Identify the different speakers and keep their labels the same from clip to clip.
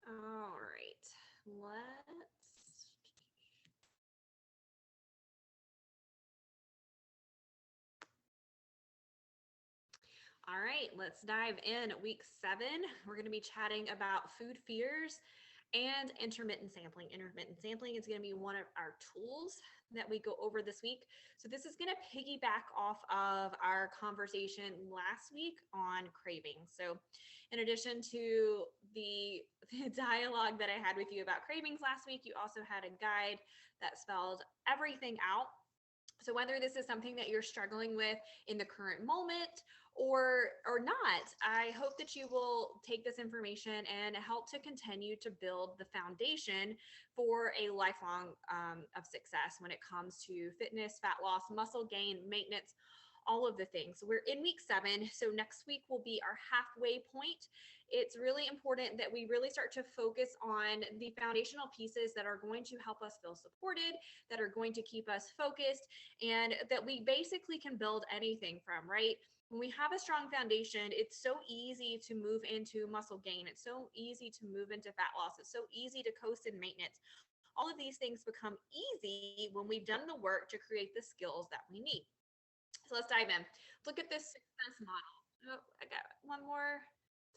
Speaker 1: All right, let's. All right, let's dive in. Week 7, we're going to be chatting about food fears and intermittent sampling. Intermittent sampling is going to be one of our tools that we go over this week. So, this is going to piggyback off of our conversation last week on cravings. So, in addition to the dialogue that I had with you about cravings last week, you also had a guide that spelled everything out. So whether this is something that you're struggling with in the current moment or not, I hope that you will take this information and help to continue to build the foundation for a lifelong of success when it comes to fitness, fat loss, muscle gain, maintenance, all of the things. We're in week 7, so next week will be our halfway point. It's really important that we really start to focus on the foundational pieces that are going to help us feel supported, that are going to keep us focused, and that we basically can build anything from, right? When we have a strong foundation, it's so easy to move into muscle gain. It's so easy to move into fat loss. It's so easy to coast in maintenance. All of these things become easy when we've done the work to create the skills that we need. So let's dive in. Look at this success model. Oh, I got one more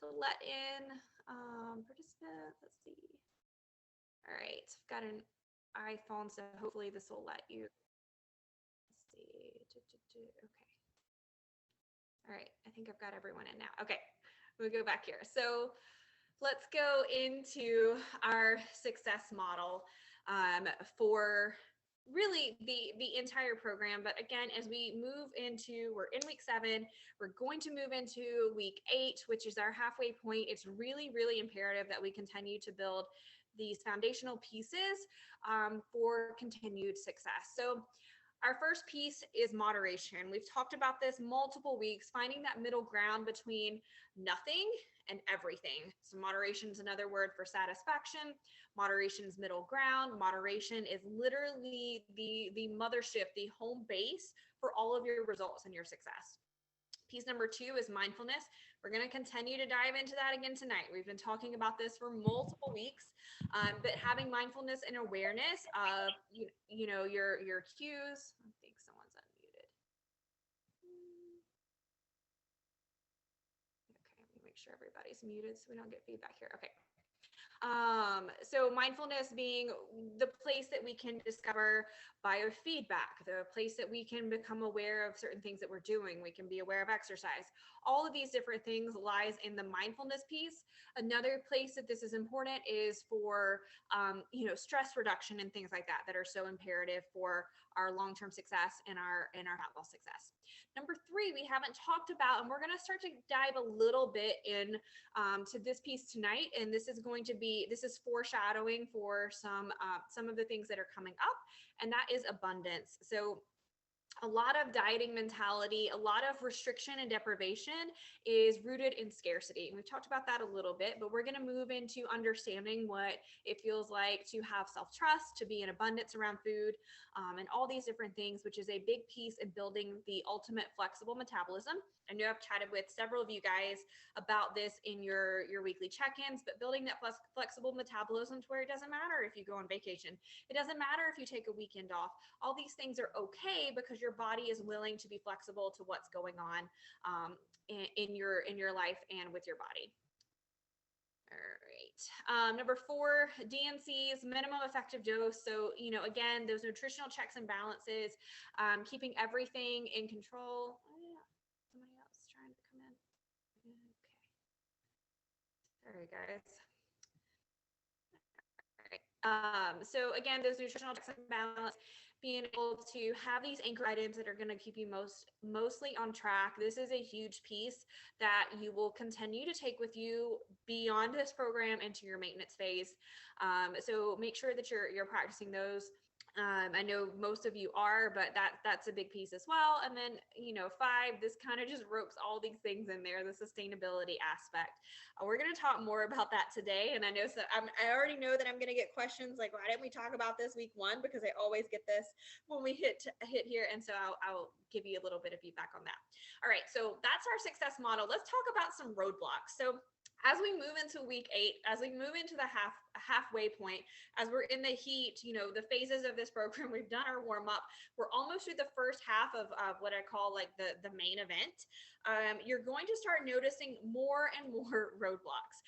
Speaker 1: to let in. Participant, let's see. All right, I've got an iPhone, so hopefully this will let you. Let's see. Okay. All right, I think I've got everyone in now. Okay, we'll go back here. So let's go into our success model for really the entire program. But again, as we move into, we're in week 7, we're going to move into week 8, which is our halfway point. It's really, really imperative that we continue to build these foundational pieces for continued success. So our first piece is moderation. We've talked about this multiple weeks, finding that middle ground between nothing and everything. So moderation is another word for satisfaction. Moderation is middle ground. Moderation is literally the mothership, the home base for all of your results and your success. Piece number 2 is mindfulness. We're going to continue to dive into that again tonight. We've been talking about this for multiple weeks, but having mindfulness and awareness of your cues. I think someone's unmuted. Okay, let me make sure everybody's muted so we don't get feedback here. Okay. So mindfulness being the place that we can discover biofeedback, the place that we can become aware of certain things that we're doing. We can be aware of exercise. All of these different things lies in the mindfulness piece. Another place that this is important is for, stress reduction and things like that, that are so imperative for our long-term success and our fat loss success. Number 3, we haven't talked about, and we're going to start to dive a little bit in to this piece tonight, and this is foreshadowing for some of the things that are coming up, and that is abundance. So a lot of dieting mentality, a lot of restriction and deprivation is rooted in scarcity. We've talked about that a little bit, but we're going to move into understanding what it feels like to have self-trust, to be in abundance around food, and all these different things, which is a big piece in building the ultimate flexible metabolism. I know I've chatted with several of you guys about this in your weekly check-ins, but building that flexible metabolism to where it doesn't matter if you go on vacation. It doesn't matter if you take a weekend off. All these things are okay because your body is willing to be flexible to what's going on in your life and with your body. All right. Number 4, DNCs, minimum effective dose. So, again, those nutritional checks and balances, keeping everything in control. Oh, yeah. Somebody else trying to come in. Okay. Sorry, guys. All right. So again, those nutritional checks and balance, being able to have these anchor items that are going to keep you mostly on track. This is a huge piece that you will continue to take with you beyond this program into your maintenance phase. So make sure that you're practicing those. I know most of you are, but that's a big piece as well. And then, 5, this kind of just ropes all these things in there, the sustainability aspect. We're going to talk more about that today. And I know, so I already know that I'm going to get questions like, why didn't we talk about this week 1? Because I always get this when we hit here. And so I'll give you a little bit of feedback on that. All right. So that's our success model. Let's talk about some roadblocks. So as we move into week 8, as we move into the halfway point, as we're in the heat, the phases of this program, we've done our warm up. We're almost through the first half of what I call like the main event. You're going to start noticing more and more roadblocks.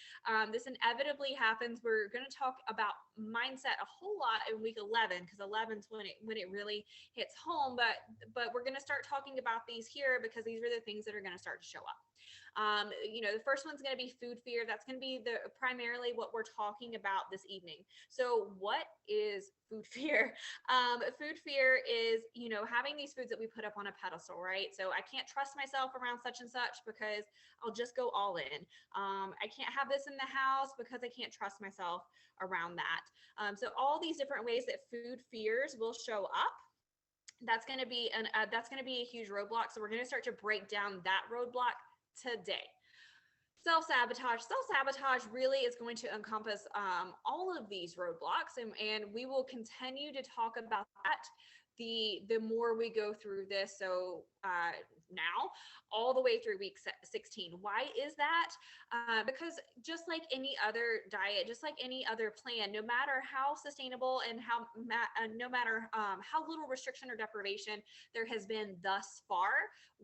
Speaker 1: This inevitably happens. We're going to talk about mindset a whole lot in week 11, because 11 is when it really hits home. But we're going to start talking about these here because these are the things that are going to start to show up. The first one's going to be food fear. That's going to be primarily what we're talking about this evening. So what is food fear? Food fear is, having these foods that we put up on a pedestal, right? So I can't trust myself around such and such because I'll just go all in. I can't have this in the house because I can't trust myself around that. So all these different ways that food fears will show up, that's going to be a huge roadblock. So we're going to start to break down that roadblock today. Self-sabotage really is going to encompass all of these roadblocks, and we will continue to talk about that the more we go through this. So now all the way through week 16. Why is that? Because just like any other diet, just like any other plan, no matter how sustainable and no matter how little restriction or deprivation there has been thus far,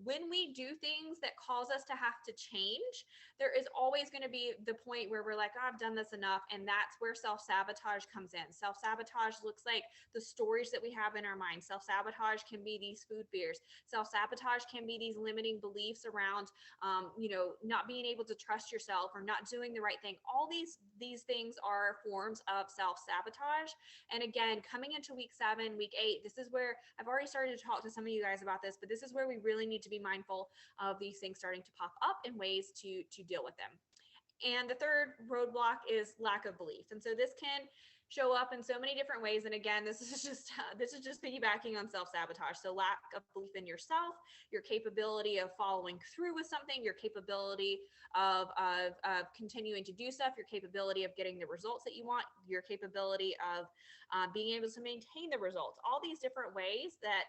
Speaker 1: when we do things that cause us to have to change, there is always going to be the point where we're like, oh, I've done this enough. And that's where self-sabotage comes in. Self-sabotage looks like the stories that we have in our mind. Self-sabotage can be these food fears. Self-sabotage can be these limiting beliefs around, not being able to trust yourself or not doing the right thing. All these things are forms of self-sabotage. And again, coming into week 7, week 8, this is where I've already started to talk to some of you guys about this, but this is where we really need to be mindful of these things starting to pop up and ways to deal with them. And the third roadblock is lack of belief. And so this can show up in so many different ways. And again, this is just piggybacking on self-sabotage. So lack of belief in yourself, your capability of following through with something, your capability of continuing to do stuff, your capability of getting the results that you want, your capability of being able to maintain the results. All these different ways that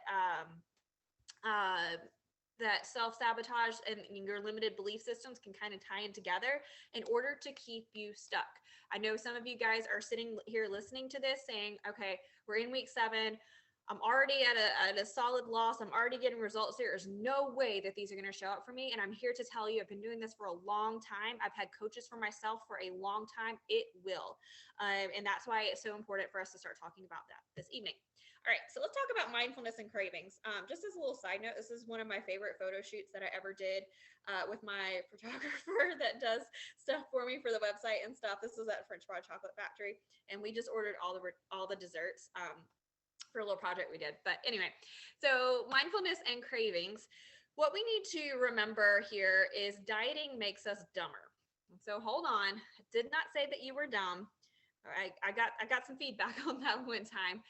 Speaker 1: that self-sabotage and your limited belief systems can kind of tie in together in order to keep you stuck. I know some of you guys are sitting here listening to this saying, okay, we're in week 7. I'm already at a solid loss. I'm already getting results. There is no way that these are going to show up for me. And I'm here to tell you, I've been doing this for a long time. I've had coaches for myself for a long time. It will. And that's why it's so important for us to start talking about that this evening. All right, so let's talk about mindfulness and cravings. Just as a little side note, this is one of my favorite photo shoots that I ever did with my photographer that does stuff for me for the website and stuff. This was at French Broad Chocolate Factory, and we just ordered all the desserts for a little project we did. But anyway, so mindfulness and cravings. What we need to remember here is dieting makes us dumber. So hold on, I did not say that you were dumb. I got some feedback on that one time,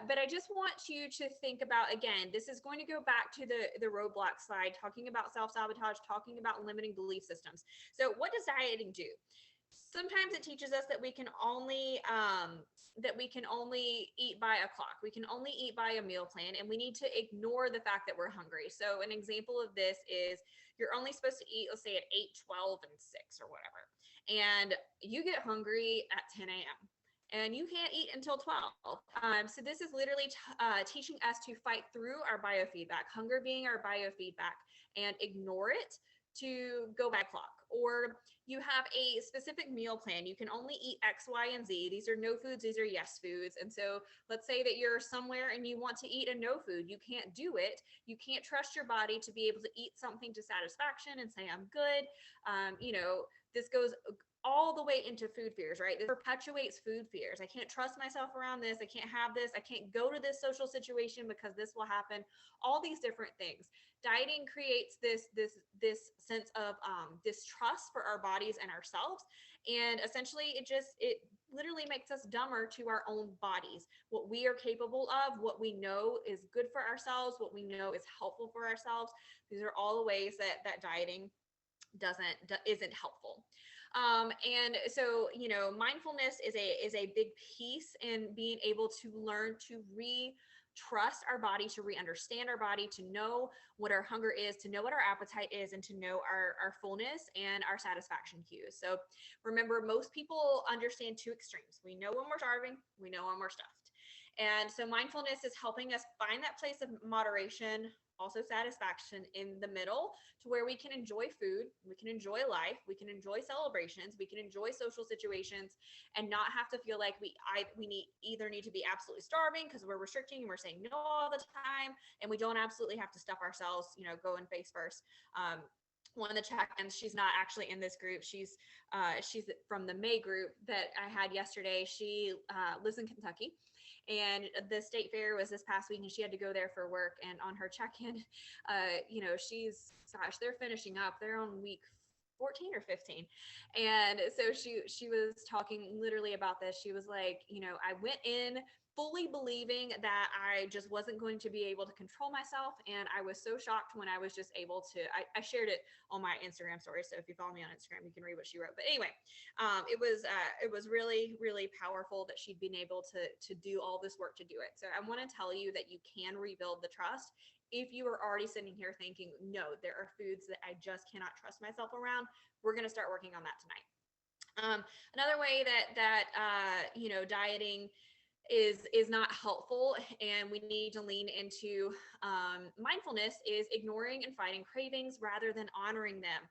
Speaker 1: but I just want you to think about, again, this is going to go back to the roadblock slide, talking about self-sabotage, talking about limiting belief systems. So what does dieting do? Sometimes it teaches us that we can only eat by a clock. We can only eat by a meal plan, and we need to ignore the fact that we're hungry. So an example of this is you're only supposed to eat, let's say at 8, 12, and 6 or whatever. And you get hungry at 10 a.m. and you can't eat until 12. So this is literally teaching us to fight through our biofeedback, hunger being our biofeedback, and ignore it to go by clock. Or you have a specific meal plan. You can only eat X, Y, and Z. These are no foods, these are yes foods. And so let's say that you're somewhere and you want to eat a no food. You can't do it. You can't trust your body to be able to eat something to satisfaction and say, I'm good. This goes all the way into food fears, right? This perpetuates food fears. I can't trust myself around this. I can't have this. I can't go to this social situation because this will happen. All these different things. Dieting creates this sense of distrust for our bodies and ourselves. And essentially it literally makes us dumber to our own bodies, what we are capable of, what we know is good for ourselves, what we know is helpful for ourselves. These are all the ways that dieting isn't helpful. And so, mindfulness is a big piece in being able to learn to trust our body, to re-understand our body, to know what our hunger is, to know what our appetite is, and to know our fullness and our satisfaction cues. So remember, most people understand two extremes. We know when we're starving, we know when we're stuffed. And so mindfulness is helping us find that place of moderation, also satisfaction in the middle, to where we can enjoy food, we can enjoy life, we can enjoy celebrations, we can enjoy social situations, and not have to feel like either need to be absolutely starving because we're restricting and we're saying no all the time, and we don't absolutely have to stuff ourselves, going face first. One of the check-ins, she's not actually in this group. She's from the May group that I had yesterday. She lives in Kentucky, and the state fair was this past week, and she had to go there for work. And on her check-in, they're finishing up. They're on week 14 or 15. And so she was talking literally about this. She was like, I went in fully believing that I just wasn't going to be able to control myself. And I was so shocked when I was just able to, I shared it on my Instagram story. So if you follow me on Instagram, you can read what she wrote. But anyway, it was really, really powerful that she'd been able to do all this work to do it. So I want to tell you that you can rebuild the trust. If you are already sitting here thinking, no, there are foods that I just cannot trust myself around, we're going to start working on that tonight. Another way that dieting is not helpful, and we need to lean into mindfulness, is ignoring and fighting cravings rather than honoring them.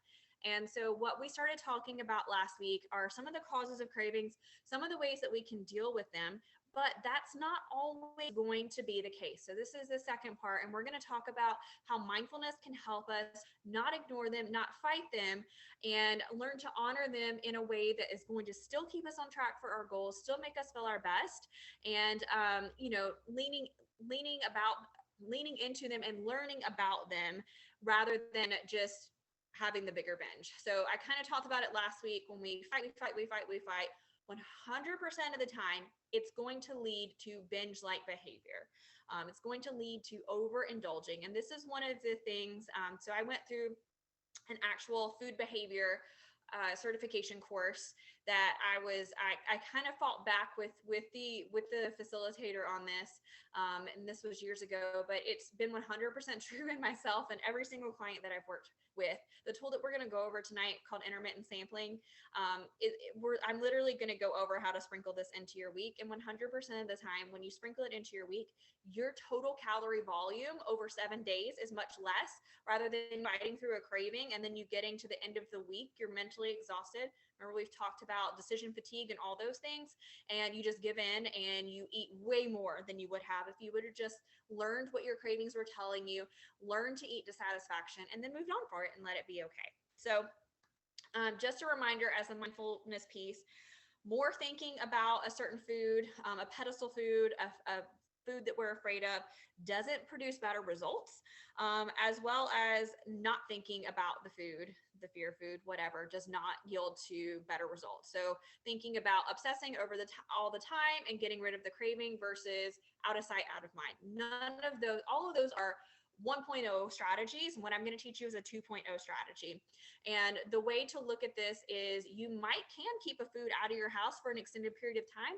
Speaker 1: And so what we started talking about last week are some of the causes of cravings, some of the ways that we can deal with them, but that's not always going to be the case. So this is the second part, and we're going to talk about how mindfulness can help us not ignore them, not fight them, and learn to honor them in a way that is going to still keep us on track for our goals, still make us feel our best, and leaning into them and learning about them rather than just having the bigger binge. So I kind of talked about it last week. When we fight, 100% of the time, it's going to lead to binge-like behavior. It's going to lead to overindulging. And this is one of the things, so I went through an actual food behavior certification course that I kind of fought back with the facilitator on this, and this was years ago, but it's been 100% true in myself and every single client that I've worked with. The tool that we're going to go over tonight, called intermittent sampling, I'm literally going to go over how to sprinkle this into your week, and 100% of the time when you sprinkle it into your week, your total calorie volume over 7 days is much less, rather than fighting through a craving and then you getting to the end of the week, you're mentally exhausted. Remember, we've talked about decision fatigue and all those things, and you just give in and you eat way more than you would have if you would have just learned what your cravings were telling you, learned to eat to satisfaction, and then moved on for it and let it be okay. So just a reminder, as a mindfulness piece, more thinking about a certain food, a pedestal food, a food that we're afraid of, doesn't produce better results, as well as not thinking about the food, the fear food, whatever, does not yield to better results. So thinking about obsessing over all the time and getting rid of the craving versus out of sight, out of mind. None of those, all of those are 1.0 strategies. And what I'm going to teach you is a 2.0 strategy. And the way to look at this is you can keep a food out of your house for an extended period of time,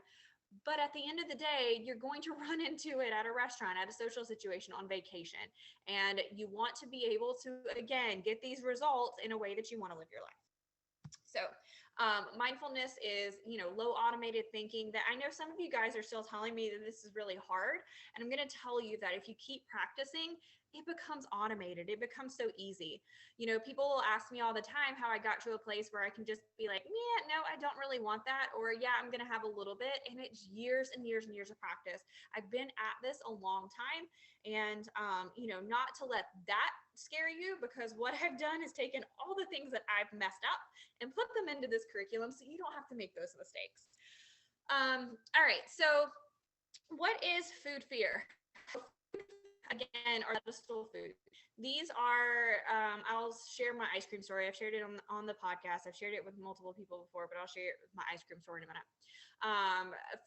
Speaker 1: but at the end of the day, you're going to run into it at a restaurant, at a social situation, on vacation. And you want to be able to, again, get these results in a way that you want to live your life. So mindfulness is, low automated thinking, that I know some of you guys are still telling me that this is really hard. And I'm going to tell you that if you keep practicing, it becomes automated. It becomes so easy. People will ask me all the time how I got to a place where I can just be like, yeah, no, I don't really want that. Or yeah, I'm going to have a little bit. And it's years and years and years of practice. I've been at this a long time, and, not to let that scare you, because what I've done is taken all the things that I've messed up and put them into this curriculum so you don't have to make those mistakes. All right. So what is food fear? Again, are pedestal food. These are, I'll share my ice cream story. I've shared it on the podcast. I've shared it with multiple people before, but I'll share my ice cream story in a minute.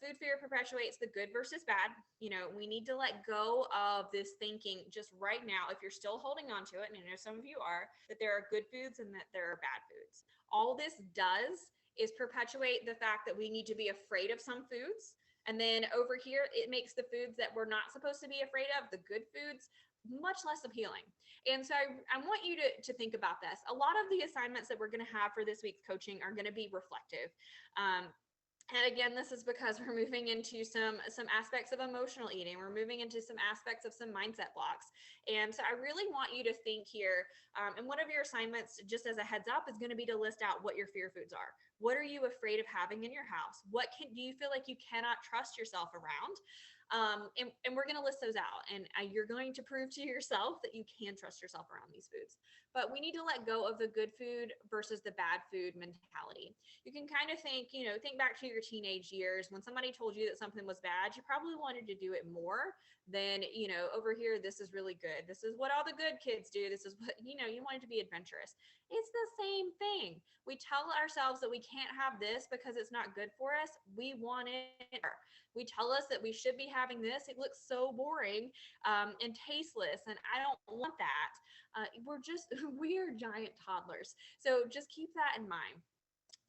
Speaker 1: Food fear perpetuates the good versus bad. We need to let go of this thinking just right now, if you're still holding on to it, and I know some of you are, that there are good foods and that there are bad foods. All this does is perpetuate the fact that we need to be afraid of some foods. And then over here, it makes the foods that we're not supposed to be afraid of, the good foods, much less appealing. And so I want you to think about this. A lot of the assignments that we're going to have for this week's coaching are going to be reflective. And again, this is because we're moving into some aspects of emotional eating. We're moving into some aspects of some mindset blocks. And so I really want you to think here. And one of your assignments, just as a heads up, is going to be to list out what your fear foods are. What are you afraid of having in your house? What do you feel like you cannot trust yourself around? And we're going to list those out, and you're going to prove to yourself that you can trust yourself around these foods. But we need to let go of the good food versus the bad food mentality. You can kind of think back to your teenage years when somebody told you that something was bad, you probably wanted to do it more than, over here, this is really good. This is what all the good kids do. This is what, you wanted to be adventurous. It's the same thing. We tell ourselves that we can't have this because it's not good for us. We want it more. We tell us that we should be having this. It looks so boring and tasteless, and I don't want that. We are giant toddlers. So just keep that in mind.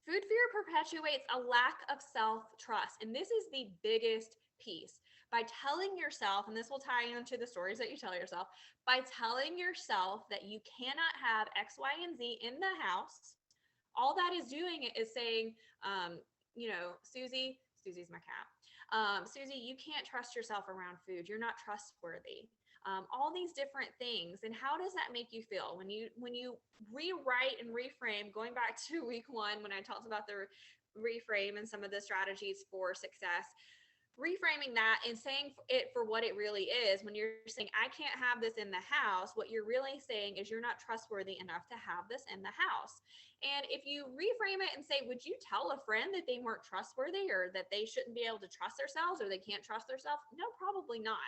Speaker 1: Food fear perpetuates a lack of self trust. And this is the biggest piece. By telling yourself, and this will tie into the stories that you tell yourself, by telling yourself that you cannot have X, Y, and Z in the house, all that is doing is saying, Susie's my cat. Susie, you can't trust yourself around food. You're not trustworthy. All these different things. And how does that make you feel when you rewrite and reframe? Going back to week 1 when I talked about the reframe and some of the strategies for success, reframing that and saying it for what it really is. When you're saying I can't have this in the house, what you're really saying is you're not trustworthy enough to have this in the house. And if you reframe it and say, would you tell a friend that they weren't trustworthy, or that they shouldn't be able to trust themselves, or they can't trust themselves? No, probably not.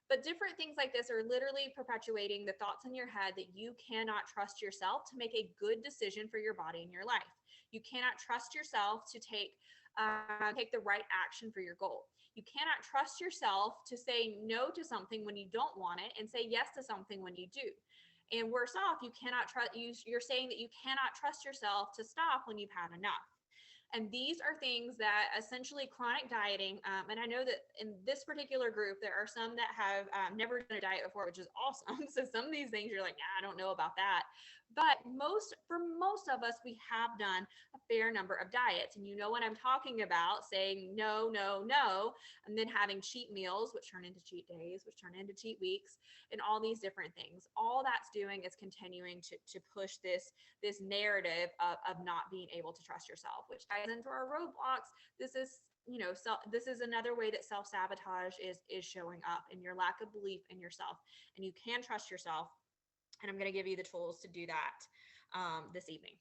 Speaker 1: But different things like this are literally perpetuating the thoughts in your head that you cannot trust yourself to make a good decision for your body and your life. You cannot trust yourself to take the right action for your goal. You cannot trust yourself to say no to something when you don't want it and say yes to something when you do. And worse off, you cannot trust you're saying that you cannot trust yourself to stop when you've had enough. And these are things that essentially chronic dieting, and I know that in this particular group, there are some that have never done a diet before, which is awesome. So some of these things you're like, I don't know about that. But for most of us, we have done a fair number of diets. And you know what I'm talking about, saying no, no, no, and then having cheat meals, which turn into cheat days, which turn into cheat weeks, and all these different things. All that's doing is continuing to push this narrative of not being able to trust yourself, which ties into our roadblocks. This is another way that self-sabotage is showing up, in your lack of belief in yourself. And you can trust yourself, and I'm going to give you the tools to do that this evening.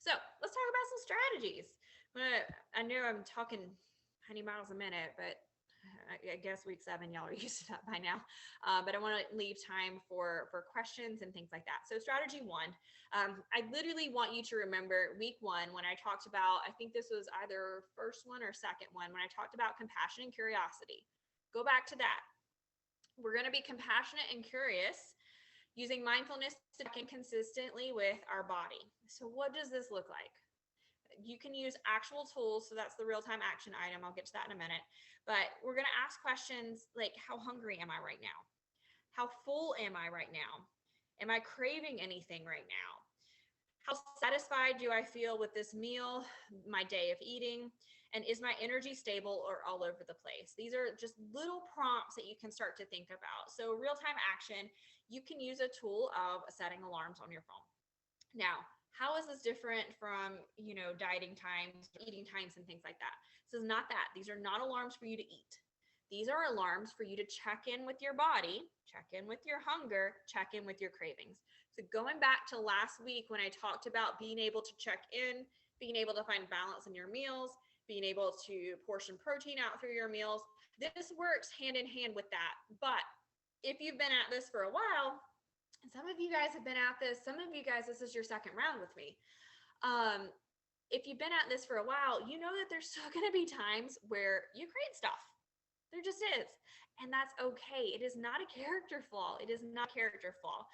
Speaker 1: So let's talk about some strategies. I know I'm talking 100 miles a minute, but I guess week 7, y'all are used to that by now. But I want to leave time for questions and things like that. So strategy 1, I literally want you to remember week 1 when I talked about, I think this was either first one or second one, when I talked about compassion and curiosity. Go back to that. We're going to be compassionate and curious, using mindfulness to check in consistently with our body. So what does this look like? You can use actual tools. So that's the real-time action item. I'll get to that in a minute. But we're going to ask questions like, how hungry am I right now? How full am I right now? Am I craving anything right now? How satisfied do I feel with this meal, my day of eating? And is my energy stable or all over the place? These are just little prompts that you can start to think about. So real-time action, you can use a tool of setting alarms on your phone. Now, how is this different from, dieting times, eating times, and things like that? This is not that. These are not alarms for you to eat. These are alarms for you to check in with your body, check in with your hunger, check in with your cravings. So going back to last week when I talked about being able to check in, being able to find balance in your meals, being able to portion protein out through your meals, this works hand in hand with that. But if you've been at this for a while, and some of you guys have been at this, some of you guys, this is your second round with me. Um, if you've been at this for a while, you know that there's still going to be times where you create stuff. There just is. And that's okay. It is not a character flaw. It is not a character flaw.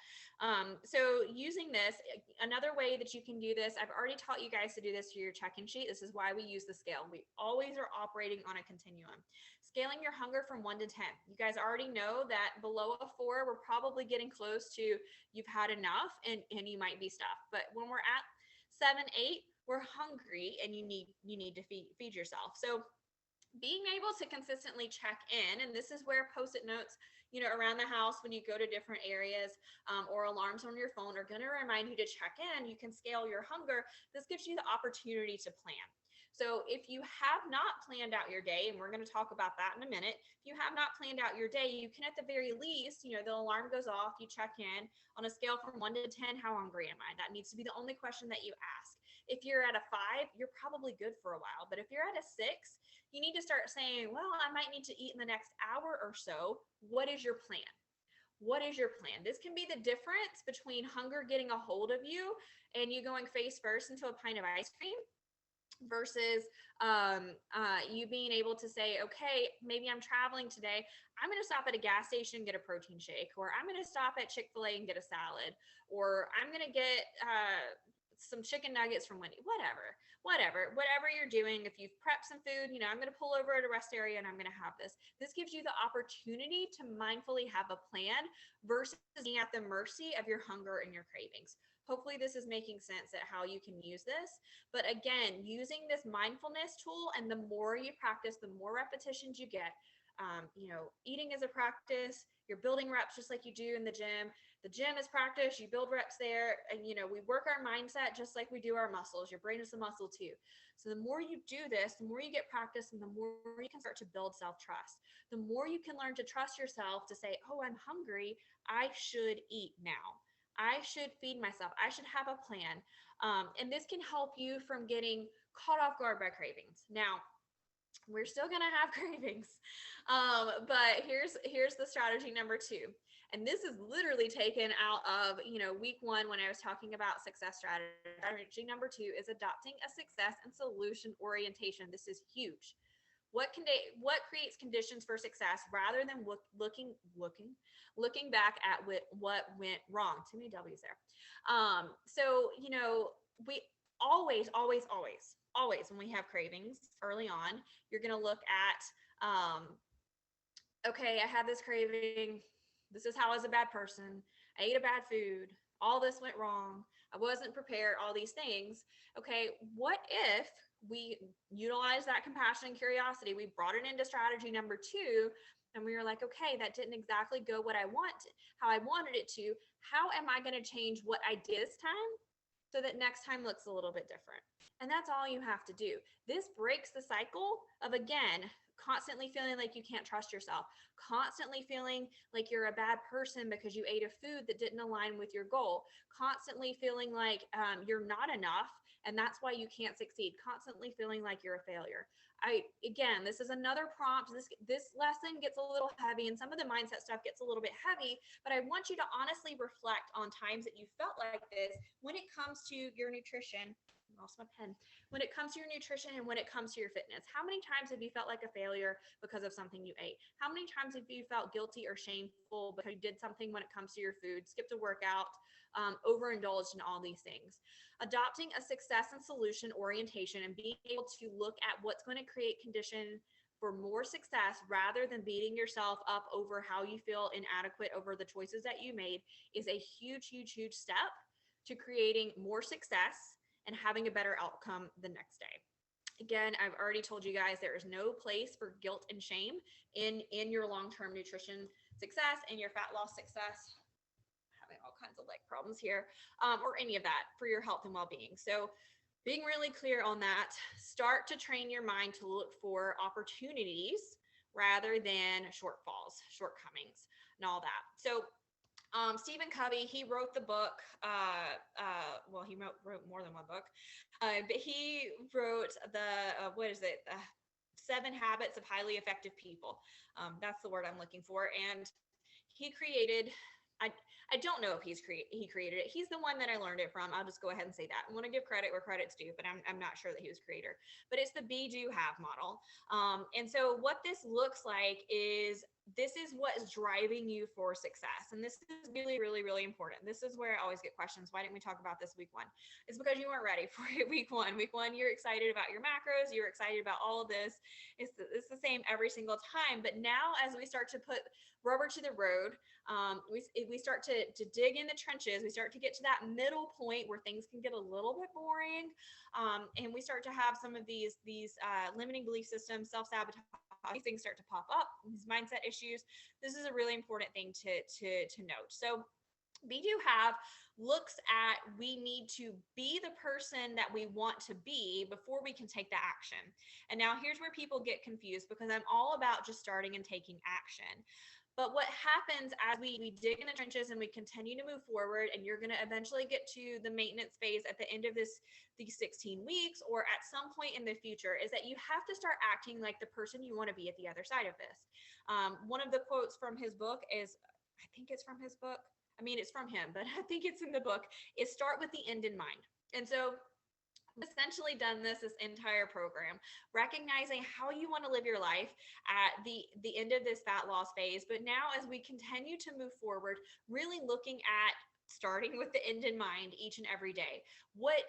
Speaker 1: So using this, another way that you can do this, I've already taught you guys to do this for your check-in sheet. This is why we use the scale. We always are operating on a continuum. Scaling your hunger from 1 to 10. You guys already know that below a 4, we're probably getting close to you've had enough and you might be stuffed. But when we're at 7, 8, we're hungry and you need to feed yourself. So being able to consistently check in, and this is where post-it notes, around the house when you go to different areas, or alarms on your phone are going to remind you to check in. You can scale your hunger. This gives you the opportunity to plan. So if you have not planned out your day, and we're going to talk about that in a minute, if you have not planned out your day, you can at the very least, the alarm goes off, you check in on a scale from 1 to 10, how hungry am I? That needs to be the only question that you ask. If you're at a 5, you're probably good for a while. But if you're at a 6, you need to start saying, well, I might need to eat in the next hour or so. What is your plan? What is your plan? This can be the difference between hunger getting a hold of you and you going face first into a pint of ice cream versus you being able to say, okay, maybe I'm traveling today. I'm going to stop at a gas station and get a protein shake, or I'm going to stop at Chick-fil-A and get a salad, or I'm going to get some chicken nuggets from Wendy, whatever you're doing. If you've prepped some food, I'm going to pull over at a rest area and I'm going to have this. This gives you the opportunity to mindfully have a plan versus being at the mercy of your hunger and your cravings. Hopefully this is making sense at how you can use this. But again, using this mindfulness tool, and the more you practice, the more repetitions you get. Eating is a practice. You're building reps just like you do in the gym. The gym is practice. You build reps there, and we work our mindset just like we do our muscles. Your brain is a muscle too. So the more you do this, the more you get practice, and the more you can start to build self-trust. The more you can learn to trust yourself to say, "Oh, I'm hungry. I should eat now. I should feed myself. I should have a plan." And this can help you from getting caught off guard by cravings. Now, we're still gonna have cravings, but here's the strategy number 2, and this is literally taken out of week 1 when I was talking about success strategy. Strategy number 2 is adopting a success and solution orientation. This is huge. What creates conditions for success rather than looking back at what went wrong? Too many W's there. So we always when we have cravings early on, you're going to look at, okay, I had this craving. This is how I was a bad person. I ate a bad food. All this went wrong. I wasn't prepared, all these things. Okay, what if we utilize that compassion and curiosity? We brought it into strategy number 2, and we were like, okay, that didn't exactly go how I wanted it to. How am I going to change what I did this time so that next time looks a little bit different? And that's all you have to do. This breaks the cycle of, again, constantly feeling like you can't trust yourself, constantly feeling like you're a bad person because you ate a food that didn't align with your goal, constantly feeling like you're not enough and that's why you can't succeed, constantly feeling like you're a failure. Again, this is another prompt. This lesson gets a little heavy and some of the mindset stuff gets a little bit heavy, but I want you to honestly reflect on times that you felt like this when it comes to your nutrition. I lost my pen. When it comes to your nutrition and when it comes to your fitness, how many times have you felt like a failure because of something you ate? How many times have you felt guilty or shameful because you did something when it comes to your food, skipped a workout, overindulged in all these things? Adopting a success and solution orientation and being able to look at what's going to create condition for more success rather than beating yourself up over how you feel inadequate over the choices that you made is a huge step to creating more success and having a better outcome the next day. Again, I've already told you guys there is no place for guilt and shame in your long-term nutrition success and your fat loss success. Having all kinds of leg problems here, or any of that for your health and well-being. So being really clear on that, start to train your mind to look for opportunities rather than shortfalls, shortcomings, and all that. So Stephen Covey, he wrote the book, well, he wrote more than one book, but he wrote the, 7 Habits of Highly Effective People. That's the word I'm looking for. And he created, I, I don't know if he created it. He's the one that I learned it from. I'll just go ahead and say that. I want to give credit where credit's due, but I'm not sure that he was creator. But it's the be, do, have model. And so what this looks like is this is what is driving you for success. And this is really, really, really important. This is where I always get questions. Why didn't we talk about this week one? It's because you weren't ready for it week one. Week one, you're excited about your macros. You're excited about all of this. It's the same every single time. But now as we start to put rubber to the road, we start to dig in the trenches. We start to get to that middle point where things can get a little bit boring, and we start to have some of these limiting belief systems, self sabotage. These things start to pop up. These mindset issues. This is a really important thing to note. So we do have looks at we need to be the person that we want to be before we can take the action. And now here's where people get confused, because I'm all about just starting and taking action. But what happens as we dig in the trenches and we continue to move forward, and you're going to eventually get to the maintenance phase at the end of these 16 weeks or at some point in the future, is that you have to start acting like the person you want to be at the other side of this. One of the quotes from his book is, I think it's from his book. I mean, it's from him, but I think it's in the book, is start with the end in mind. And so essentially done this entire program, recognizing how you want to live your life at the end of this fat loss phase. But now as we continue to move forward, really looking at starting with the end in mind each and every day. What,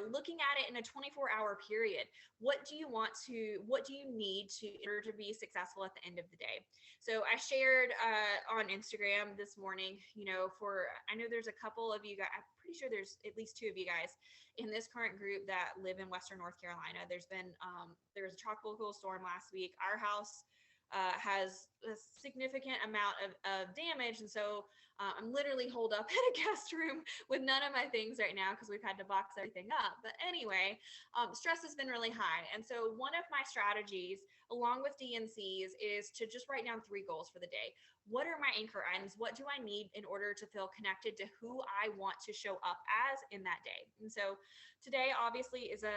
Speaker 1: looking at it in a 24-hour period, what do you need to in order to be successful at the end of the day? So I shared on Instagram this morning, I know there's a couple of you guys, I'm pretty sure there's at least two of you guys in this current group that live in Western North Carolina. There was a tropical storm last week. Our house has a significant amount of damage. And so I'm literally holed up in a guest room with none of my things right now because we've had to box everything up. But anyway, stress has been really high. And so one of my strategies, along with DNCs, is to just write down 3 goals for the day. What are my anchor items? What do I need in order to feel connected to who I want to show up as in that day? And so today obviously is a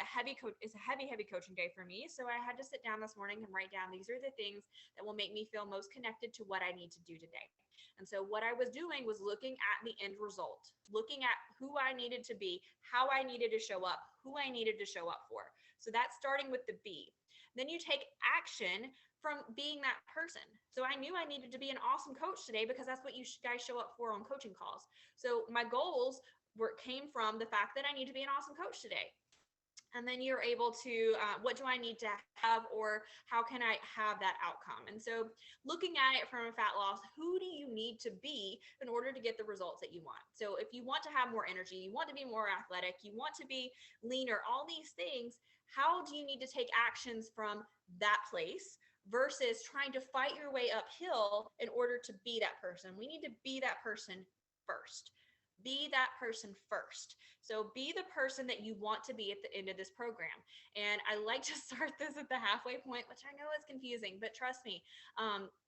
Speaker 1: heavy coaching day for me. So I had to sit down this morning and write down, these are the things that will make me feel most connected to what I need to do today. And so what I was doing was looking at the end result, looking at who I needed to be, how I needed to show up, who I needed to show up for. So that's starting with the B. Then you take action from being that person. So I knew I needed to be an awesome coach today because that's what you guys show up for on coaching calls. So my goals came from the fact that I need to be an awesome coach today. And then you're able to, what do I need to have, or how can I have that outcome? And so looking at it from a fat loss, who do you need to be in order to get the results that you want? So if you want to have more energy, you want to be more athletic, you want to be leaner, all these things, how do you need to take actions from that place versus trying to fight your way uphill in order to be that person? We need to be that person first. Be that person first. So be the person that you want to be at the end of this program. And I like to start this at the halfway point, which I know is confusing, but trust me,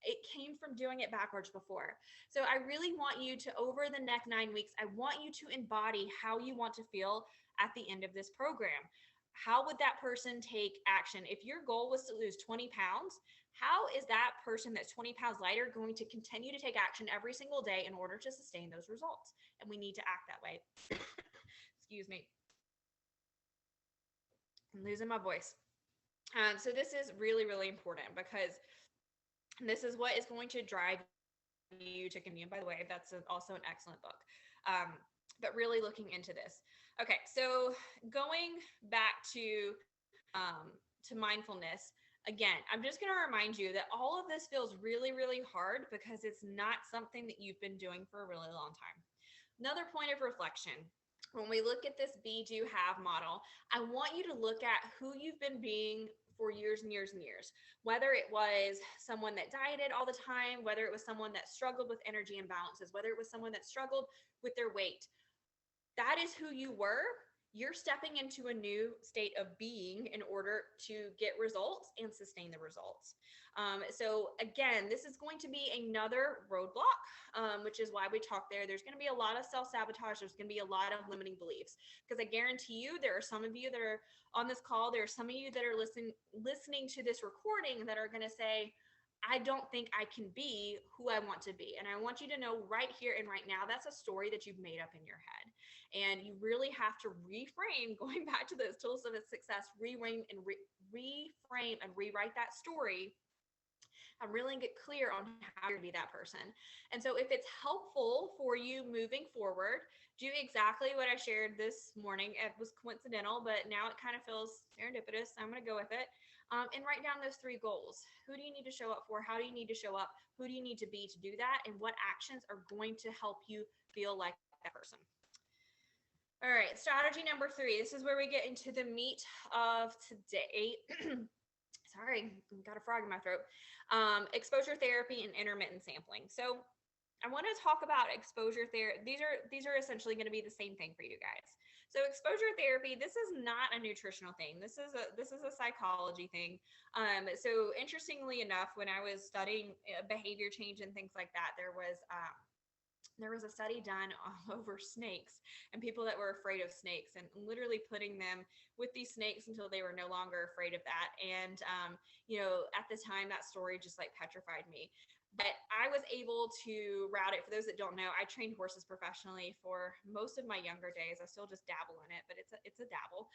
Speaker 1: it came from doing it backwards before. So I really want you to, over the next 9 weeks, I want you to embody how you want to feel at the end of this program. How would that person take action? If your goal was to lose 20 pounds, how is that person that's 20 pounds lighter going to continue to take action every single day in order to sustain those results? And we need to act that way. Excuse me. I'm losing my voice. So this is really, really important because this is what is going to drive you to continue. By the way, that's also an excellent book. But really looking into this. Okay, so going back to mindfulness, again, I'm just going to remind you that all of this feels really, really hard because it's not something that you've been doing for a really long time. Another point of reflection, when we look at this be, do, have model, I want you to look at who you've been being for years and years and years. Whether it was someone that dieted all the time, whether it was someone that struggled with energy imbalances, whether it was someone that struggled with their weight, that is who you were. You're stepping into a new state of being in order to get results and sustain the results. So again, this is going to be another roadblock, which is why we talk there. There's going to be a lot of self-sabotage. There's going to be a lot of limiting beliefs, because I guarantee you, there are some of you that are on this call. There are some of you that are listening to this recording that are going to say, I don't think I can be who I want to be. And I want you to know right here and right now, that's a story that you've made up in your head. And you really have to reframe, going back to those tools of success, reframe and rewrite that story and really get clear on how you're going to be that person. And so if it's helpful for you moving forward, do exactly what I shared this morning. It was coincidental, but now it kind of feels serendipitous. I'm going to go with it. And write down those 3 goals. Who do you need to show up for? How do you need to show up? Who do you need to be to do that? And what actions are going to help you feel like that person? All right, strategy number 3. This is where we get into the meat of today. Sorry, got a frog in my throat. Exposure therapy and intermittent sampling. So I want to talk about exposure therapy. These are essentially going to be the same thing for you guys. So exposure therapy, this is not a nutritional thing. This is a psychology thing. So interestingly enough, when I was studying behavior change and things like that, there was a study done all over snakes and people that were afraid of snakes, and literally putting them with these snakes until they were no longer afraid of that. And, at the time, that story just like petrified me. But I was able to route it. For those that don't know, I trained horses professionally for most of my younger days. I still just dabble in it, but it's a dabble.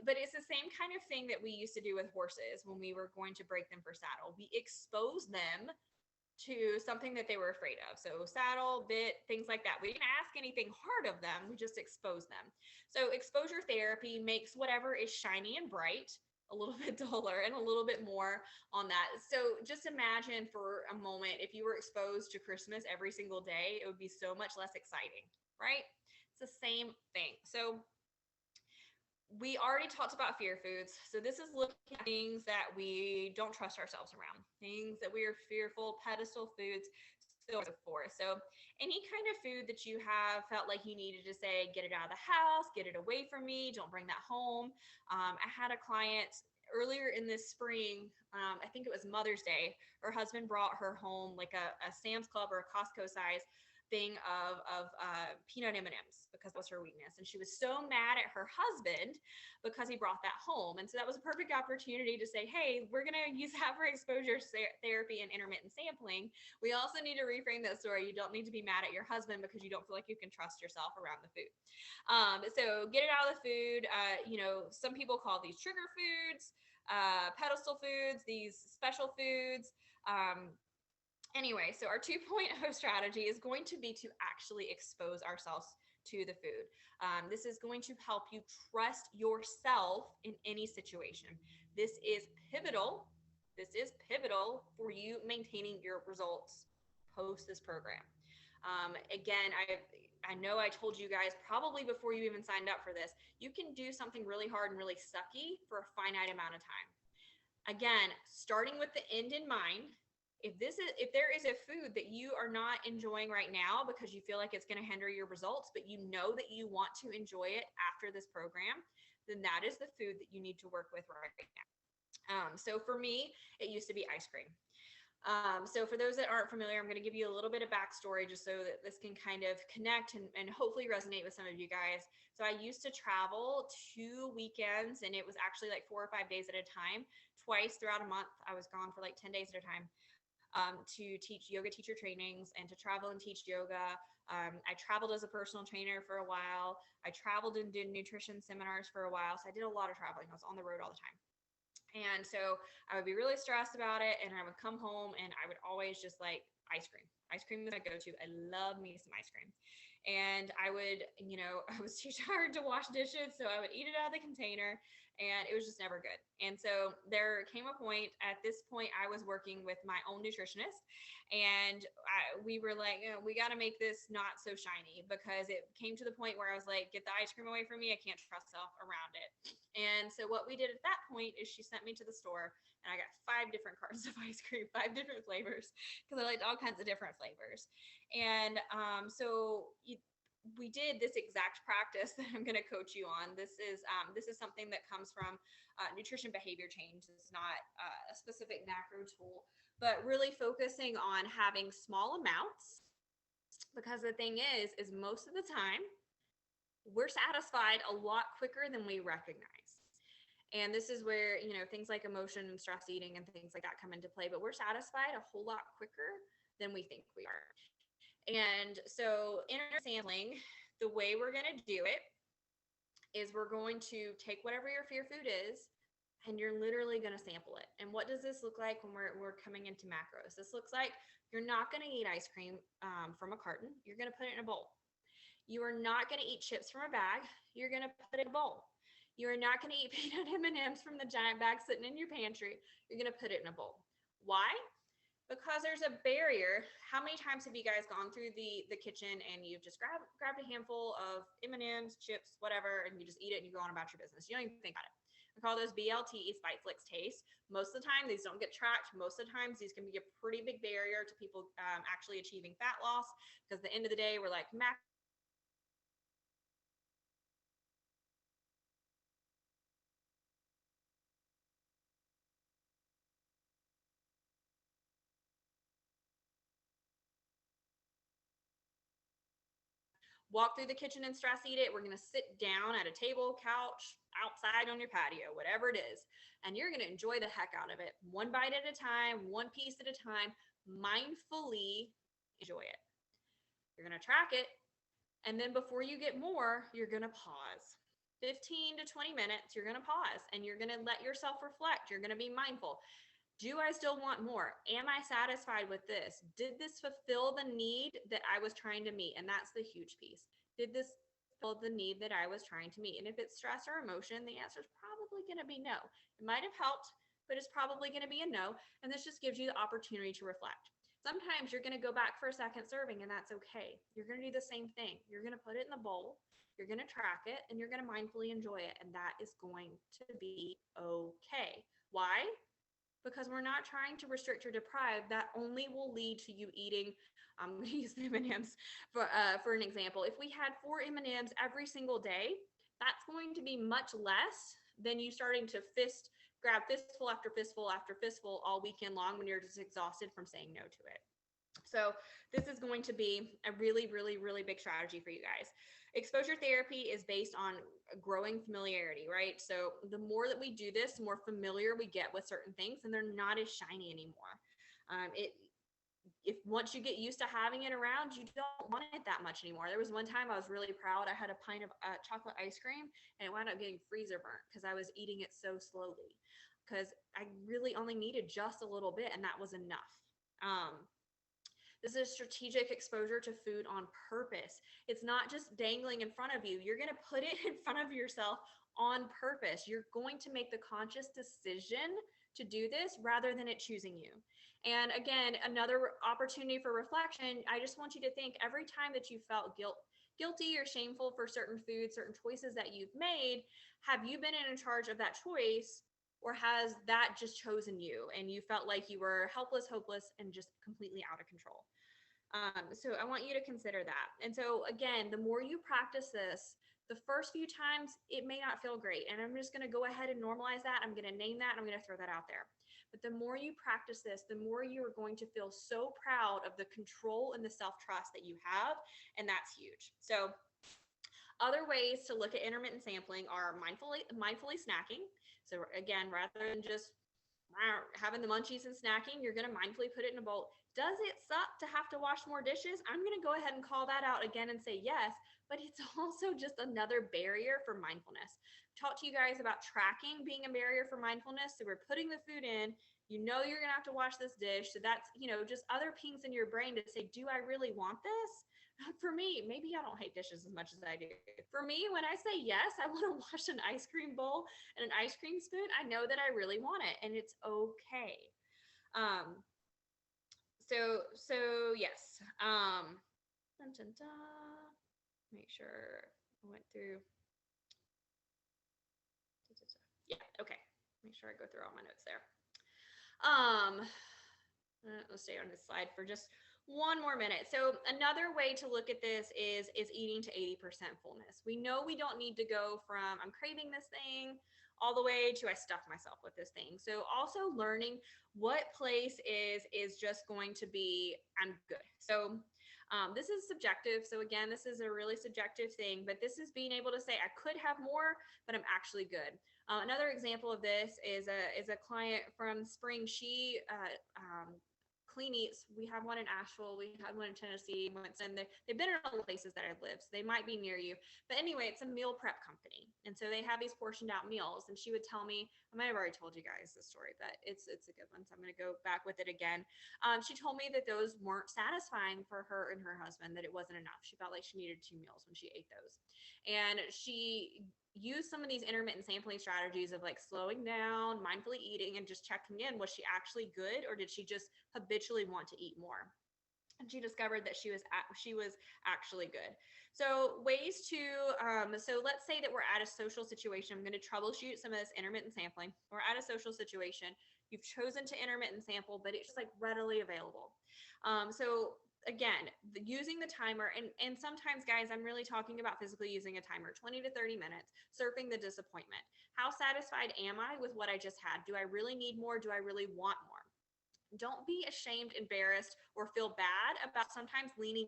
Speaker 1: But it's the same kind of thing that we used to do with horses when we were going to break them for saddle. We expose them to something that they were afraid of. So saddle, bit, things like that. We didn't ask anything hard of them. We just exposed them. So exposure therapy makes whatever is shiny and bright a little bit duller and a little bit more on that. So just imagine for a moment, if you were exposed to Christmas every single day, it would be so much less exciting, right? It's the same thing. So we already talked about fear foods. So this is looking at things that we don't trust ourselves around, things that we are fearful, pedestal foods, so forth. So any kind of food that you have felt like you needed to say, get it out of the house, get it away from me, don't bring that home. I had a client earlier in this spring, I think it was Mother's Day. Her husband brought her home like a Sam's Club or a Costco size thing of peanut M&Ms because that was her weakness. And she was so mad at her husband because he brought that home. And so that was a perfect opportunity to say, hey, we're going to use that for exposure therapy and intermittent sampling. We also need to reframe that story. You don't need to be mad at your husband because you don't feel like you can trust yourself around the food. So get it out of the food. Some people call these trigger foods, pedestal foods, these special foods. Anyway, so our 2.0 strategy is going to be to actually expose ourselves to the food. This is going to help you trust yourself in any situation. This is pivotal. This is pivotal for you maintaining your results post this program. Again, I know I told you guys probably before you even signed up for this, you can do something really hard and really sucky for a finite amount of time. Again, starting with the end in mind. If there is a food that you are not enjoying right now because you feel like it's going to hinder your results, but you know that you want to enjoy it after this program, then that is the food that you need to work with right now. So for me, it used to be ice cream. So for those that aren't familiar, I'm going to give you a little bit of backstory just so that this can kind of connect and hopefully resonate with some of you guys. So I used to travel 2 weekends, and it was actually like 4 or 5 days at a time. Twice throughout a month, I was gone for like 10 days at a time. To teach yoga teacher trainings and to travel and teach yoga. I traveled as a personal trainer for a while. I traveled and did nutrition seminars for a while. So I did a lot of traveling. I was on the road all the time. And so I would be really stressed about it. And I would come home and I would always just like ice cream. Ice cream is my go-to. I love me some ice cream. And I would, I was too tired to wash dishes. So I would eat it out of the container. And it was just never good. And so there came a point, at this point, I was working with my own nutritionist, and we were like, we got to make this not so shiny, because it came to the point where I was like, get the ice cream away from me. I can't trust myself around it. And so what we did at that point is she sent me to the store, and I got 5 different cartons of ice cream, 5 different flavors, because I liked all kinds of different flavors. And we did this exact practice that I'm going to coach you on. This is something that comes from nutrition behavior change. It's not a specific macro tool, but really focusing on having small amounts, because the thing is most of the time we're satisfied a lot quicker than we recognize. And this is where, things like emotion and stress eating and things like that come into play, but we're satisfied a whole lot quicker than we think we are. And so intermittent sampling, the way we're going to do it is we're going to take whatever your fear food is, and you're literally going to sample it. And what does this look like when we're coming into macros? This looks like you're not going to eat ice cream from a carton. You're going to put it in a bowl. You are not going to eat chips from a bag. You're going to put it in a bowl. You are not going to eat peanut M&Ms from the giant bag sitting in your pantry. You're going to put it in a bowl. Why? Because there's a barrier. How many times have you guys gone through the kitchen and you've just grabbed a handful of M&Ms, chips, whatever, and you just eat it and you go on about your business? You don't even think about it. We call those BLTs, bite, flicks, taste. Most of the time, these don't get tracked. Most of the times, these can be a pretty big barrier to people actually achieving fat loss, because at the end of the day, we're like, walk through the kitchen and stress eat it. We're going to sit down at a table, couch, outside on your patio, whatever it is. And you're going to enjoy the heck out of it. One bite at a time, one piece at a time, mindfully enjoy it. You're going to track it. And then before you get more, you're going to pause. 15 to 20 minutes, you're going to pause and you're going to let yourself reflect. You're going to be mindful. Do I still want more? Am I satisfied with this? Did this fulfill the need that I was trying to meet? And that's the huge piece. Did this fulfill the need that I was trying to meet? And if it's stress or emotion, the answer is probably going to be no. It might have helped, but it's probably going to be a no. And this just gives you the opportunity to reflect. Sometimes you're going to go back for a second serving, and that's okay. You're going to do the same thing. You're going to put it in the bowl, you're going to track it, and you're going to mindfully enjoy it. And that is going to be okay. Why? Because we're not trying to restrict or deprive. That only will lead to you eating. I'm going to use M&Ms for an example. If we had 4 M&Ms every single day, that's going to be much less than you starting to grab fistful after fistful after fistful all weekend long when you're just exhausted from saying no to it. So this is going to be a really, really, really big strategy for you guys. Exposure therapy is based on growing familiarity, right? So the more that we do this, the more familiar we get with certain things, and they're not as shiny anymore. If once you get used to having it around, you don't want it that much anymore. There was one time I was really proud. I had a pint of chocolate ice cream, and it wound up getting freezer burnt because I was eating it so slowly, because I really only needed just a little bit, and that was enough. This is strategic exposure to food on purpose. It's not just dangling in front of you. You're going to put it in front of yourself on purpose. You're going to make the conscious decision to do this rather than it choosing you. And again, another opportunity for reflection. I just want you to think, every time that you felt guilty or shameful for certain foods, certain choices that you've made, have you been in charge of that choice? Or has that just chosen you and you felt like you were helpless, hopeless, and just completely out of control? So I want you to consider that. And so again, the more you practice this, the first few times, it may not feel great. And I'm just going to go ahead and normalize that. I'm going to name that. I'm going to throw that out there. But the more you practice this, the more you are going to feel so proud of the control and the self-trust that you have. And that's huge. So other ways to look at intermittent sampling are mindfully snacking. So again, rather than just having the munchies and snacking, you're going to mindfully put it in a bowl. Does it suck to have to wash more dishes? I'm going to go ahead and call that out again and say yes, but it's also just another barrier for mindfulness. Talk to you guys about tracking being a barrier for mindfulness. So we're putting the food in, you're going to have to wash this dish. So that's, just other pings in your brain to say, do I really want this? For me, maybe I don't hate dishes as much as I do. For me, when I say yes, I want to wash an ice cream bowl and an ice cream spoon, I know that I really want it, and it's okay. So yes. Dun, dun, dun. Make sure I went through. Yeah, okay. Make sure I go through all my notes there. Let's stay on this slide for just one more minute. So another way to look at this is eating to 80% fullness. We know we don't need to go from I'm craving this thing all the way to I stuff myself with this thing. So also learning what place is just going to be I'm good. So This is subjective. So again, this is a really subjective thing, but this is being able to say, I could have more, but I'm actually good. Another example of this is a client from spring. She clean eats. We have one in Asheville. We had one in Tennessee. And they've been in all the places that I've lived. So they might be near you. But anyway, it's a meal prep company. And so they have these portioned out meals. And she would tell me, I might have already told you guys this story, but it's a good one. So I'm going to go back with it again. She told me that those weren't satisfying for her and her husband, that it wasn't enough. She felt like she needed 2 meals when she ate those. And she use some of these intermittent sampling strategies of like slowing down, mindfully eating, and just checking in. Was she actually good, or did she just habitually want to eat more? And she discovered that she was actually good. So ways to so let's say that we're at a social situation. I'm going to troubleshoot some of this intermittent sampling. We're at a social situation. You've chosen to intermittent sample, but it's just like readily available. So again, using the timer, and sometimes, guys, I'm really talking about physically using a timer, 20 to 30 minutes, surfing the disappointment. How satisfied am I with what I just had? Do I really need more? Do I really want more? Don't be ashamed, embarrassed, or feel bad about sometimes leaning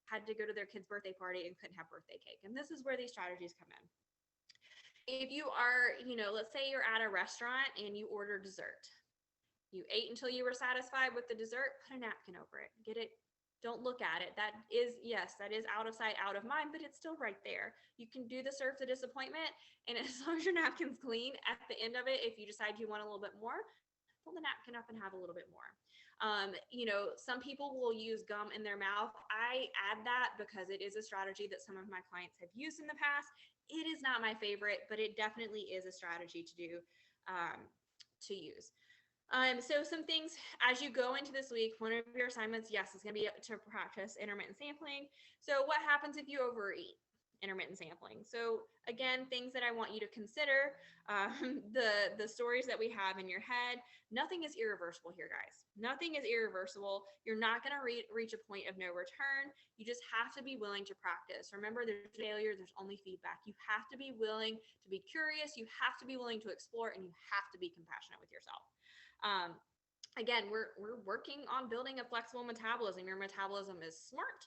Speaker 1: had to go to their kid's birthday party and couldn't have birthday cake. And this is where these strategies come in. If you are, let's say you're at a restaurant and you order dessert. You ate until you were satisfied with the dessert, put a napkin over it. Get it. Don't look at it. That is, yes, that is out of sight, out of mind, but it's still right there. You can do the surf the disappointment. And as long as your napkin's clean at the end of it, if you decide you want a little bit more, pull the napkin up and have a little bit more. Some people will use gum in their mouth. I add that because it is a strategy that some of my clients have used in the past. It is not my favorite, but it definitely is a strategy to do, to use. So some things as you go into this week, one of your assignments, yes, is going to be to practice intermittent sampling. So what happens if you overeat? Intermittent sampling. So again, things that I want you to consider, the stories that we have in your head. Nothing is irreversible here, guys. Nothing is irreversible. You're not going to reach a point of no return. You just have to be willing to practice. Remember, there's failure, there's only feedback. You have to be willing to be curious. You have to be willing to explore, and you have to be compassionate with yourself. Again, we're working on building a flexible metabolism. Your metabolism is smart.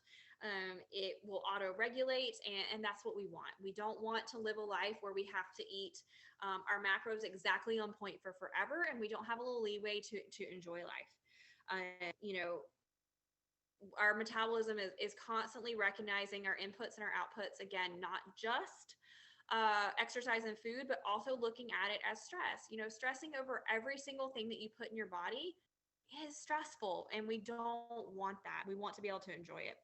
Speaker 1: It will auto-regulate, and that's what we want. We don't want to live a life where we have to eat our macros exactly on point for forever, and we don't have a little leeway to enjoy life. Our metabolism is constantly recognizing our inputs and our outputs. Again, not just exercise and food, but also looking at it as stress. Stressing over every single thing that you put in your body is stressful, and we don't want that. We want to be able to enjoy it.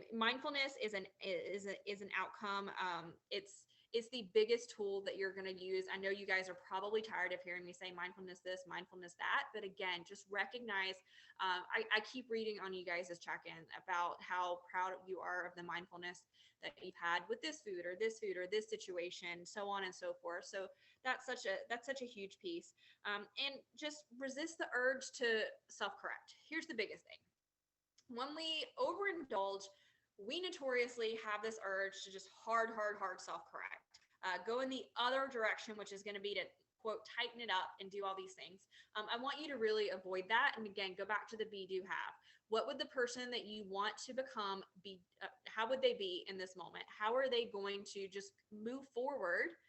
Speaker 1: Mindfulness is an outcome. It's the biggest tool that you're going to use. I know you guys are probably tired of hearing me say mindfulness this, mindfulness that, but again, just recognize. I keep reading on you guys' check-in about how proud you are of the mindfulness that you've had with this food or this situation, so on and so forth. So that's such a huge piece. And just resist the urge to self-correct. Here's the biggest thing. When we overindulge, we notoriously have this urge to just hard self-correct. Go in the other direction, which is going to be to quote tighten it up and do all these things. I want you to really avoid that. And again, go back to the be, do, have. What would the person that you want to become be? How would they be in this moment? How are they going to just move forward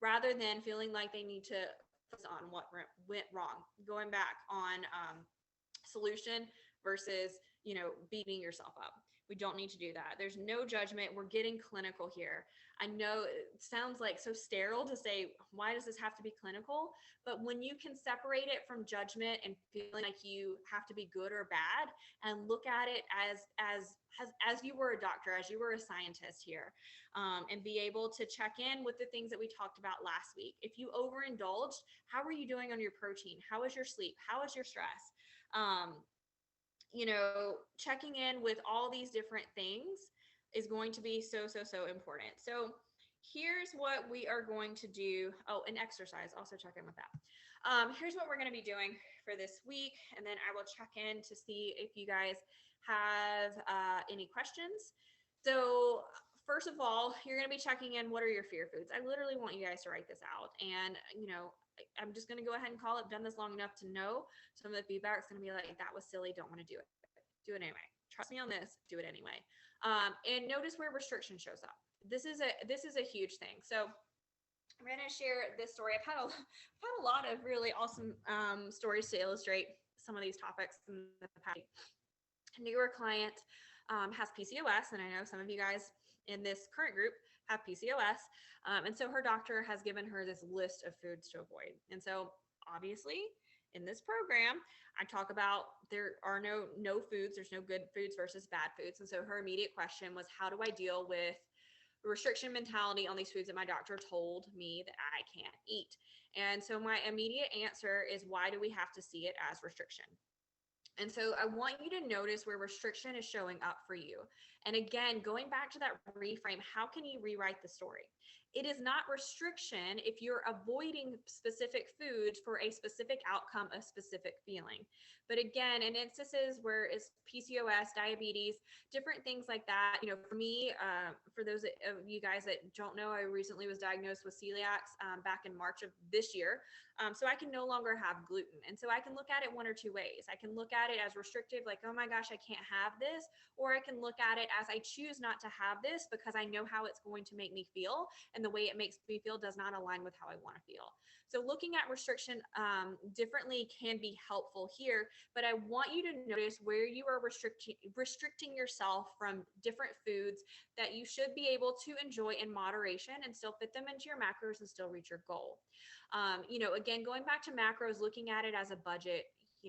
Speaker 1: rather than feeling like they need to focus on what went wrong? Going back on solution versus beating yourself up. We don't need to do that. There's no judgment. We're getting clinical here. I know it sounds like so sterile to say, why does this have to be clinical? But when you can separate it from judgment and feeling like you have to be good or bad, and look at it as you were a doctor, as you were a scientist here, and be able to check in with the things that we talked about last week. If you overindulged, how are you doing on your protein? How is your sleep? How is your stress? Checking in with all these different things is going to be so important. So here's what we are going to do. Oh, and exercise, also check in with that. Here's what we're going to be doing for this week. And then I will check in to see if you guys have any questions. So first of all, you're going to be checking in, what are your fear foods? I literally want you guys to write this out. And, I'm just going to go ahead and call it. Done this long enough to know some of the feedback is going to be like, that was silly. Don't want to do it. Do it anyway. Trust me on this. Do it anyway. And notice where restriction shows up. This is a huge thing. So I'm going to share this story. I've had a lot of really awesome stories to illustrate some of these topics in the past. A newer client has PCOS, and I know some of you guys in this current group have PCOS. And so her doctor has given her this list of foods to avoid. And so obviously in this program, I talk about there are no foods, there's no good foods versus bad foods. And so her immediate question was, how do I deal with restriction mentality on these foods that my doctor told me that I can't eat? And so my immediate answer is, why do we have to see it as restriction? And so I want you to notice where restriction is showing up for you. And again, going back to that reframe, how can you rewrite the story? It is not restriction if you're avoiding specific foods for a specific outcome, a specific feeling. But again, in instances where it's PCOS, diabetes, different things like that, for me, for those of you guys that don't know, I recently was diagnosed with celiac back in March of this year. So I can no longer have gluten. And so I can look at it one or two ways. I can look at it as restrictive, like, oh my gosh, I can't have this. Or I can look at it as, I choose not to have this because I know how it's going to make me feel. And the way it makes me feel does not align with how I want to feel. So looking at restriction differently can be helpful here, but I want you to notice where you are restricting yourself from different foods that you should be able to enjoy in moderation and still fit them into your macros and still reach your goal. Again, going back to macros, looking at it as a budget.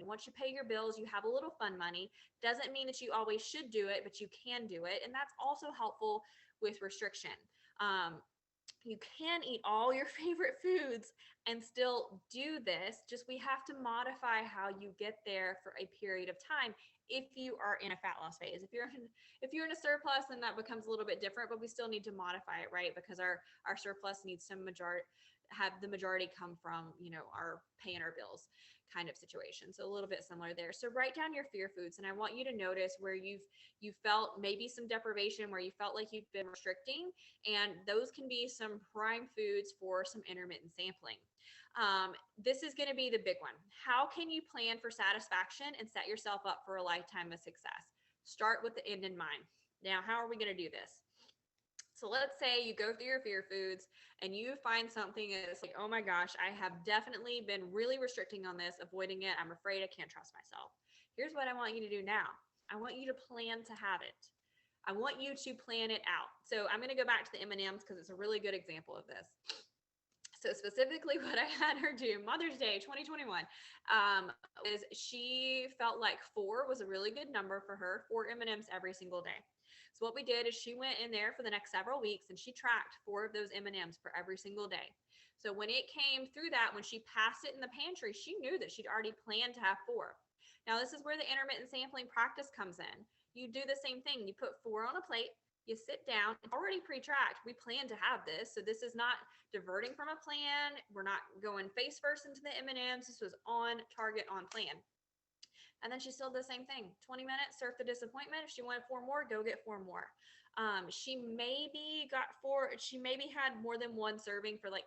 Speaker 1: Once you pay your bills, you have a little fun money. Doesn't mean that you always should do it, but you can do it. And that's also helpful with restriction. You can eat all your favorite foods and still do this. Just we have to modify how you get there for a period of time. If you are in a fat loss phase, if you're in a surplus, then that becomes a little bit different, but we still need to modify it, right? Because our surplus needs some majority come from, our paying our bills kind of situation. So a little bit similar there. So write down your fear foods, and I want you to notice where you felt maybe some deprivation, where you felt like you've been restricting, and those can be some prime foods for some intermittent sampling. This is going to be the big one. How can you plan for satisfaction and set yourself up for a lifetime of success? Start with the end in mind. Now, how are we going to do this? So let's say you go through your fear foods and you find something that's like, oh my gosh, I have definitely been really restricting on this, avoiding it. I'm afraid I can't trust myself. Here's what I want you to do now. I want you to plan to have it. I want you to plan it out. So I'm going to go back to the M&Ms because it's a really good example of this. So specifically what I had her do, Mother's Day 2021, is she felt like 4 was a really good number for her, 4 M&Ms every single day. So what we did is she went in there for the next several weeks and she tracked 4 of those M&Ms for every single day. So when it came through that, when she passed it in the pantry, she knew that she'd already planned to have 4. Now this is where the intermittent sampling practice comes in. You do the same thing. You put 4 on a plate, you sit down, it's already pre-tracked. We plan to have this. So this is not diverting from a plan. We're not going face first into the M&Ms. This was on target, on plan. And then she still did the same thing. 20 minutes, surf the disappointment. If she wanted 4 more, go get 4 more. She maybe had more than 1 serving for like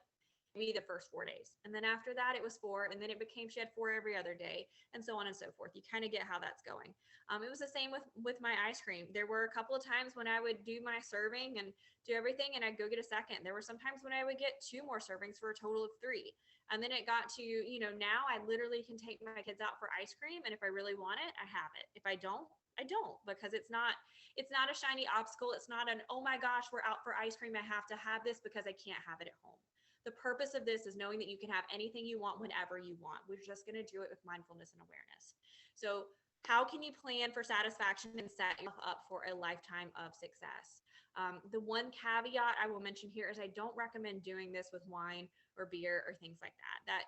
Speaker 1: maybe the first 4 days. And then after that, it was 4. And then it became, she had 4 every other day, and so on and so forth. You kind of get how that's going. It was the same with my ice cream. There were a couple of times when I would do my serving and do everything and I'd go get a second. There were some times when I would get 2 more servings for a total of 3. And then it got to, now I literally can take my kids out for ice cream. And if I really want it, I have it. If I don't, I don't, because it's not a shiny obstacle. It's not an, oh my gosh, we're out for ice cream, I have to have this because I can't have it at home. The purpose of this is knowing that you can have anything you want whenever you want. We're just going to do it with mindfulness and awareness. So how can you plan for satisfaction and set yourself up for a lifetime of success? The one caveat I will mention here is I don't recommend doing this with wine or beer or things like that. That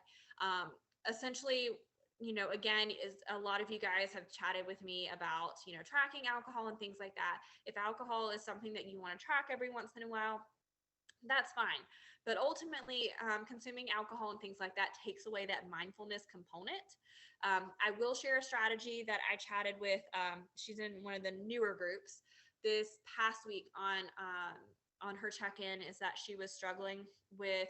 Speaker 1: essentially, again, is a lot of you guys have chatted with me about, tracking alcohol and things like that. If alcohol is something that you want to track every once in a while, that's fine. But ultimately, consuming alcohol and things like that takes away that mindfulness component. I will share a strategy that I chatted with. She's in one of the newer groups this past week on her check-in. Is that she was struggling with.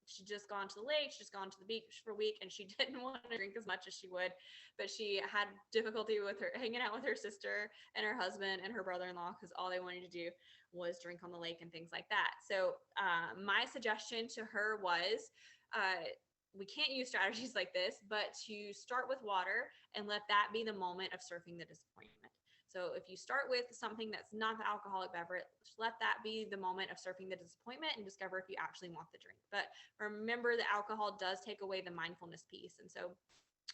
Speaker 1: She just gone to the lake, she just gone to the beach for a week, and she didn't want to drink as much as she would, but she had difficulty with her hanging out with her sister and her husband and her brother-in-law because all they wanted to do was drink on the lake and things like that. So my suggestion to her was we can't use strategies like this, but to start with water and let that be the moment of surfing the disappointment. So if you start with something that's not the alcoholic beverage, let that be the moment of surfing the disappointment and discover if you actually want the drink. But remember, the alcohol does take away the mindfulness piece. And so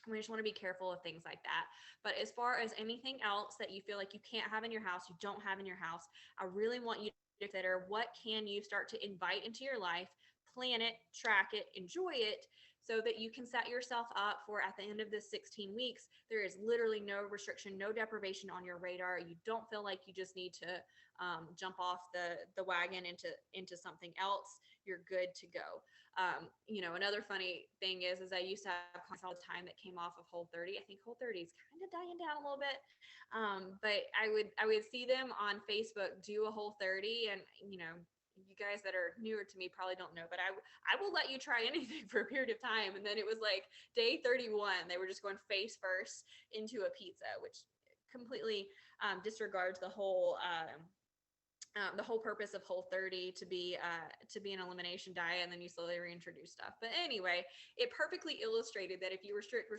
Speaker 1: we just want to be careful of things like that. But as far as anything else that you feel like you can't have in your house, you don't have in your house, I really want you to consider what can you start to invite into your life, plan it, track it, enjoy it, so that you can set yourself up for at the end of this 16 weeks, there is literally no restriction, no deprivation on your radar. You don't feel like you just need to jump off the wagon into something else. You're good to go. Another funny thing is I used to have clients all the time that came off of Whole 30. I think Whole 30 is kind of dying down a little bit, but I would see them on Facebook do a Whole 30, and you guys that are newer to me probably don't know, but I will let you try anything for a period of time. And then it was like day 31, they were just going face first into a pizza, which completely disregards the whole purpose of Whole 30 to be an elimination diet, and then you slowly reintroduce stuff. But anyway, it perfectly illustrated that if you restrict,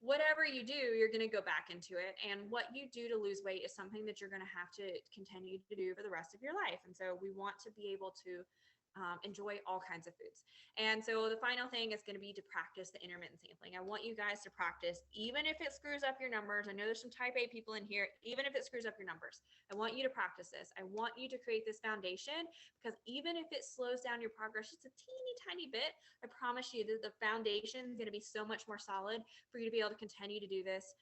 Speaker 1: whatever you do, you're going to go back into it. And what you do to lose weight is something that you're going to have to continue to do for the rest of your life. And so we want to be able to enjoy all kinds of foods. And so the final thing is going to be to practice the intermittent sampling. I want you guys to practice, even if it screws up your numbers. I know there's some type A people in here, even if it screws up your numbers. I want you to practice this. I want you to create this foundation, because even if it slows down your progress just a teeny tiny bit, I promise you that the foundation is going to be so much more solid for you to be able to continue to do this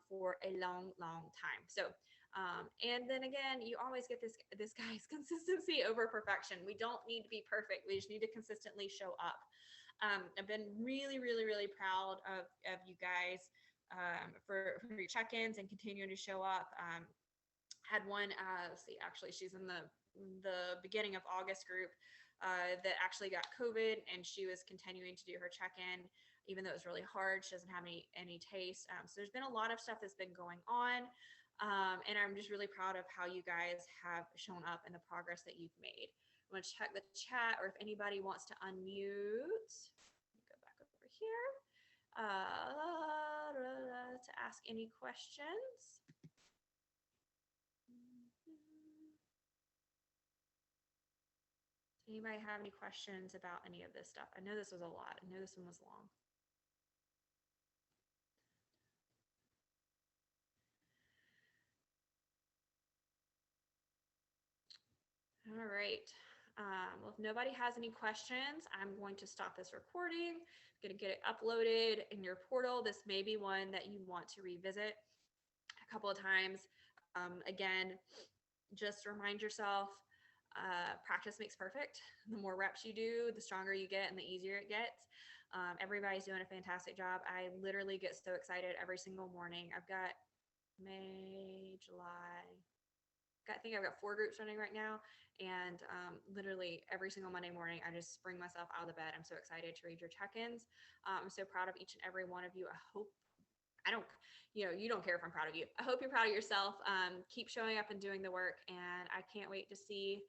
Speaker 1: for a long, long time. So and then again, you always get this guy's consistency over perfection. We don't need to be perfect. We just need to consistently show up. I've been really, really, really proud of you guys for your check-ins and continuing to show up. Had one, let's see, actually, she's in the beginning of August group that actually got COVID, and she was continuing to do her check-in, even though it was really hard. She doesn't have any taste. So there's been a lot of stuff that's been going on. And I'm just really proud of how you guys have shown up and the progress that you've made. I'm going to check the chat, or if anybody wants to unmute. Go back over here to ask any questions. Does anybody have any questions about any of this stuff? I know this was a lot. I know this one was long. All right. Well, if nobody has any questions, I'm going to stop this recording. I'm going to get it uploaded in your portal. This may be one that you want to revisit a couple of times. Again, just remind yourself, practice makes perfect. The more reps you do, the stronger you get and the easier it gets. Everybody's doing a fantastic job. I literally get so excited every single morning. I've got May, July, I think I've got 4 groups running right now, and literally every single Monday morning, I just spring myself out of the bed. I'm so excited to read your check-ins. I'm so proud of each and every one of you. I don't, you don't care if I'm proud of you. I hope you're proud of yourself. Keep showing up and doing the work, and I can't wait to see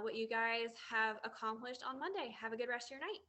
Speaker 1: what you guys have accomplished on Monday. Have a good rest of your night.